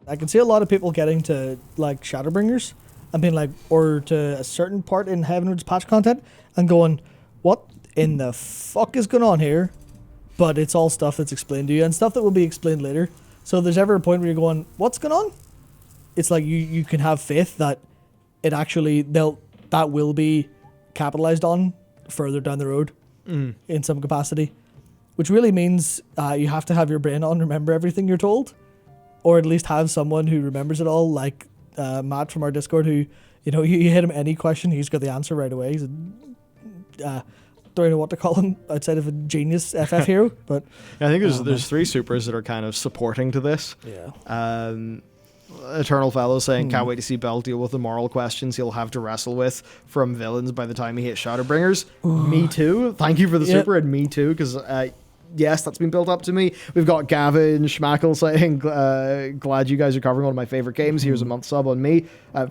I can see a lot of people getting to like Shadowbringers and being like, or to a certain part in Heavenward's patch content and going, what in the fuck is going on here? But it's all stuff that's explained to you and stuff that will be explained later. So if there's ever a point where you're going, what's going on? It's like you can have faith that it actually that will be capitalized on further down the road in some capacity, which really means you have to have your brain on, remember everything you're told, or at least have someone who remembers it all, like Matt from our Discord, who, you know, you hit him any question, he's got the answer right away. He's a, don't know what to call him outside of a genius FF hero, but yeah, I think there's three supers that are kind of supporting to this. Yeah. Eternal Fellow saying, can't wait to see Bell deal with the moral questions he'll have to wrestle with from villains by the time he hits Shadowbringers. Me too. Thank you for the super, and me too, because yes, that's been built up to me. We've got Gavin Schmackle saying, glad you guys are covering one of my favorite games. Here's a month sub on me.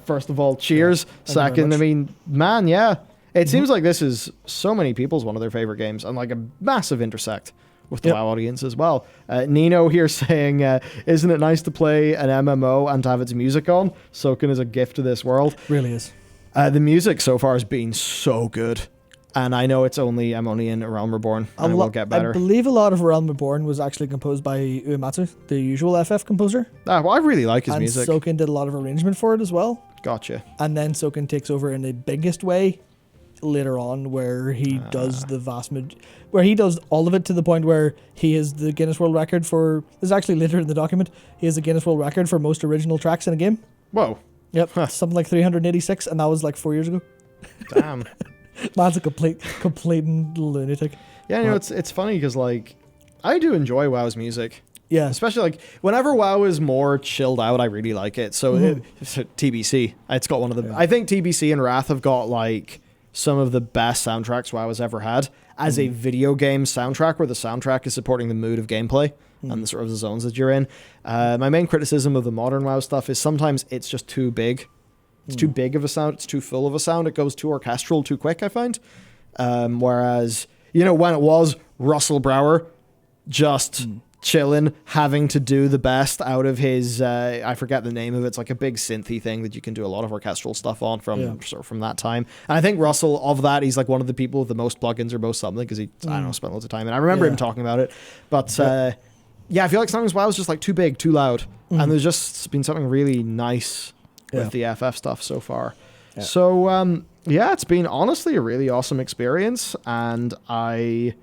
First of all, cheers. Second, I mean, man, yeah. It seems like this is so many people's one of their favorite games, and like a massive intersect with the WoW audience as well. Nino here saying, isn't it nice to play an MMO and to have its music on? Soken is a gift to this world. Really is. The music so far has been so good. And I know I'm only in Realm Reborn, and it will get better. I believe a lot of Realm Reborn was actually composed by Uematsu, the usual FF composer. Well, I really like his music. And Soken did a lot of arrangement for it as well. Gotcha. And then Soken takes over in the biggest way later on, where he does where he does all of it to the point where he is the Guinness World Record for, this is actually later in the document, he has the Guinness World Record for most original tracks in a game. Whoa. Yep, something like 386, and that was like 4 years ago. Damn. Man's a complete lunatic. Yeah, you know, it's funny because, like, I do enjoy WoW's music. Yeah. Especially, like, whenever WoW is more chilled out, I really like it. So, TBC, it's got one of the... Yeah. I think TBC and Wrath have got, like, some of the best soundtracks WoW has ever had as a video game soundtrack, where the soundtrack is supporting the mood of gameplay and the sort of the zones that you're in. My main criticism of the modern WoW stuff is sometimes it's just too big. It's too big of a sound. It's too full of a sound. It goes too orchestral too quick, I find. Whereas, you know, when it was Russell Brower just chilling, having to do the best out of his, I forget the name of it. It's like a big synthy thing that you can do a lot of orchestral stuff on from that time. And I think Russell, of that, he's like one of the people with the most plugins or most something, because he, I don't know, spent loads of time. And I remember him talking about it. But yeah, I feel like sometimes WoW is just like too big, too loud. And there's just been something really nice with the FF stuff so far. Yeah. So, yeah, it's been honestly a really awesome experience, and I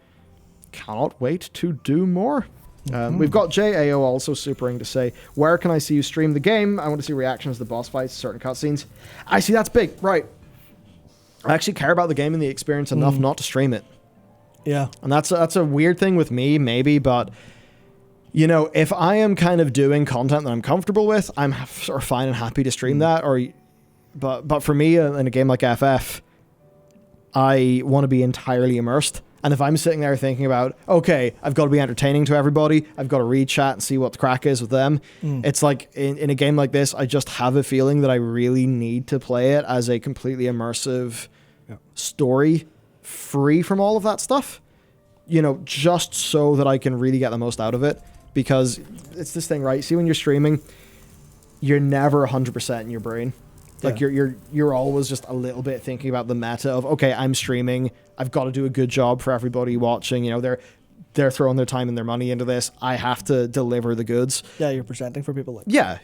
cannot wait to do more. We've got JAO also supering to say, where can I see you stream the game? I want to see reactions to the boss fights, certain cutscenes. I see, that's big. Right. I actually care about the game and the experience enough not to stream it. Yeah. And that's a weird thing with me, maybe, but... You know, if I am kind of doing content that I'm comfortable with, I'm sort of fine and happy to stream that. But for me, in a game like FF, I want to be entirely immersed. And if I'm sitting there thinking about, okay, I've got to be entertaining to everybody, I've got to read chat and see what the crack is with them. It's like, in a game like this, I just have a feeling that I really need to play it as a completely immersive story, free from all of that stuff. You know, just so that I can really get the most out of it. Because it's this thing, right? See, when you're streaming, you're never 100% in your brain. Like you're always just a little bit thinking about the meta of, okay, I'm streaming, I've got to do a good job for everybody watching. You know, they're throwing their time and their money into this. I have to deliver the goods. Yeah, you're presenting for people like yeah.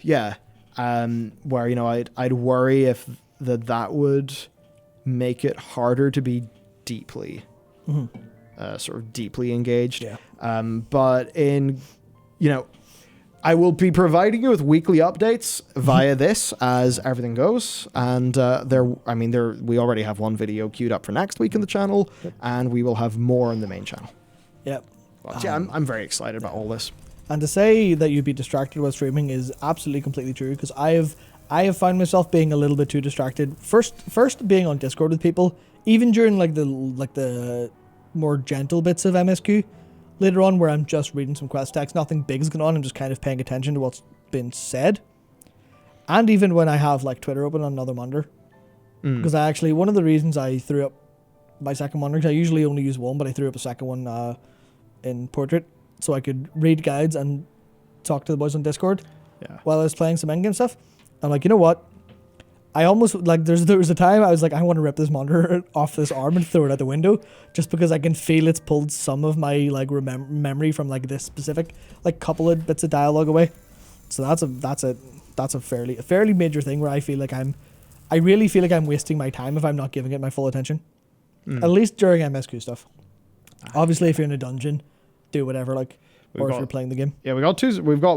Where, you know, I'd worry if that would make it harder to be deeply sort of deeply engaged. Yeah. But in, you know, I will be providing you with weekly updates via this as everything goes. And we already have one video queued up for next week in the channel, and we will have more in the main channel. Yep. But yeah, I'm very excited about all this. And to say that you'd be distracted while streaming is absolutely completely true, because I have found myself being a little bit too distracted. First being on Discord with people, even during like the more gentle bits of MSQ. Later on, where I'm just reading some quest text, nothing big is going on, I'm just kind of paying attention to what's been said. And even when I have like Twitter open on another monitor. Because one of the reasons I threw up my second monitor, because I usually only use one, but I threw up a second one in portrait, so I could read guides and talk to the boys on Discord. Yeah. while I was playing some endgame stuff. I'm like, you know what? I almost like there was a time I was like, I want to rip this monitor off this arm and throw it out the window, just because I can feel it's pulled some of my like memory from like this specific like couple of bits of dialogue away. So that's a fairly major thing where I feel like I really feel like I'm wasting my time if I'm not giving it my full attention. At least during MSQ stuff. Obviously, if you're in a dungeon, do whatever like, or if you're playing the game. Yeah, we got two. We've got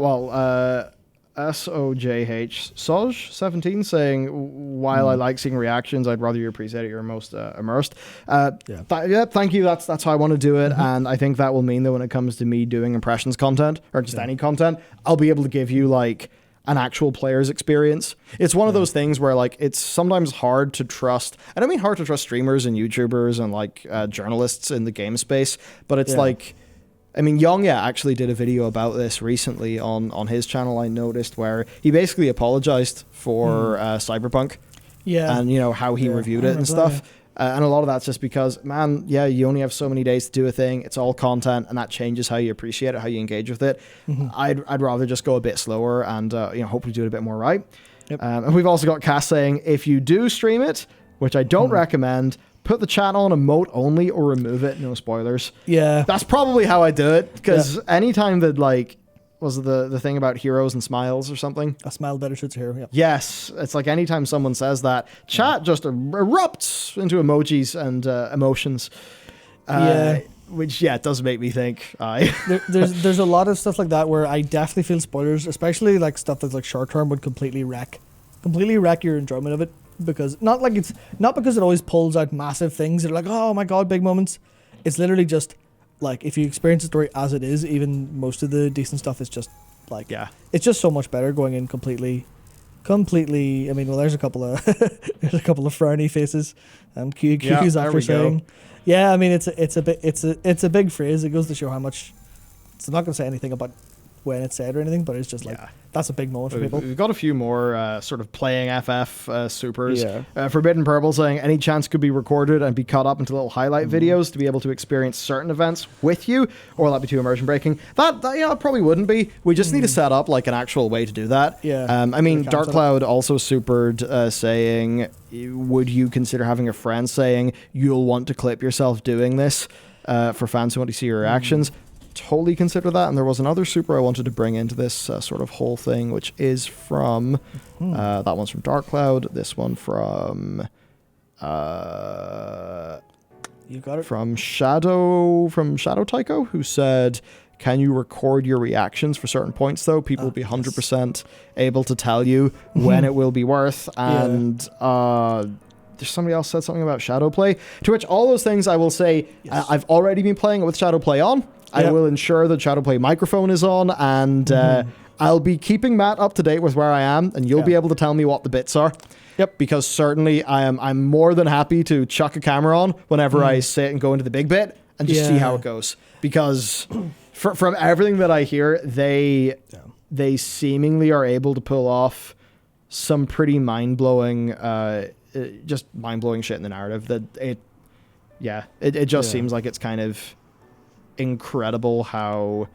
SOJH Soj17 saying, while I like seeing reactions, I'd rather you appreciate it. You're most immersed. Thank you. That's how I want to do it, and I think that will mean that when it comes to me doing impressions content or just any content, I'll be able to give you like an actual player's experience. It's one of those things where like it's sometimes hard to trust. I don't mean hard to trust streamers and YouTubers and like journalists in the game space, but it's like, I mean, Youngya actually did a video about this recently on his channel, I noticed, where he basically apologized for Cyberpunk. Yeah. And, you know, how he reviewed it and stuff. And a lot of that's just because, man, you only have so many days to do a thing. It's all content, and that changes how you appreciate it, how you engage with it. I'd rather just go a bit slower and, you know, hopefully do it a bit more right. And we've also got Cass saying, if you do stream it, which I don't recommend, put the chat on emote only or remove it. No spoilers. Yeah. That's probably how I do it, because anytime that, like, was the thing about heroes and smiles or something? A smile better suits a hero, yeah. Yes. It's like anytime someone says that, chat just erupts into emojis and emotions. Which, it does make me think. There's a lot of stuff like that where I definitely feel spoilers, especially like stuff that's like short term, would completely wreck your enjoyment of it. Because not because it always pulls out massive things that are like, oh my god, big moments. It's literally just like, if you experience the story as it is, even most of the decent stuff is just like, it's just so much better going in completely. I mean, well, there's a couple of frowny faces and QQ's after saying, I mean, it's a big phrase. It goes to show how much. So I'm not going to say anything about when it's said or anything, but it's just like, that's a big moment for people. We've got a few more sort of playing FF supers. Forbidden Purple saying, any chance could be recorded and be cut up into little highlight videos to be able to experience certain events with you, or will that be too immersion breaking? That probably wouldn't be. We just need to set up like an actual way to do that. I mean, Dark Cloud also supered saying, would you consider having a friend saying you'll want to clip yourself doing this for fans who want to see your reactions? Totally consider that. And there was another super I wanted to bring into this sort of whole thing, which is from that one's from Dark Cloud, this one from you got it, from Shadow Tycho, who said, can you record your reactions for certain points though? People will be 100% able to tell you when it will be worth. And there's somebody else said something about shadow play, to which all those things I will say, I've already been playing it with shadow play on. I will ensure that Shadowplay microphone is on, and I'll be keeping Matt up to date with where I am, and you'll be able to tell me what the bits are. Because certainly I'm more than happy to chuck a camera on whenever I sit and go into the big bit and just see how it goes. Because from everything that I hear, they seemingly are able to pull off some pretty mind-blowing, just mind-blowing shit in the narrative. That it just seems like it's kind of incredible how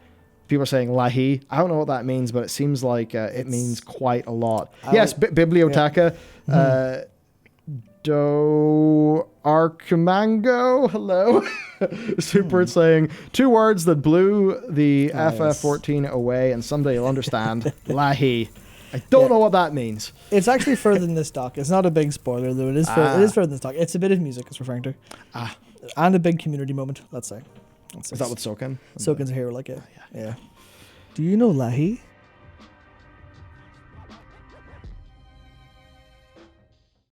people are saying Lahi. I don't know what that means, but it seems like it means quite a lot. Biblioteca. Do Archimango, hello. Super saying 2 words that blew the FF14 away, and someday you'll understand. Lahi. I don't know what that means. It's actually further than this doc. It's not a big spoiler, though. It is further than this doc. It's a bit of music it's referring to. And a big community moment, let's say. Is that what Soken? Soken's a hero, like it. Yeah. Do you know Lahi?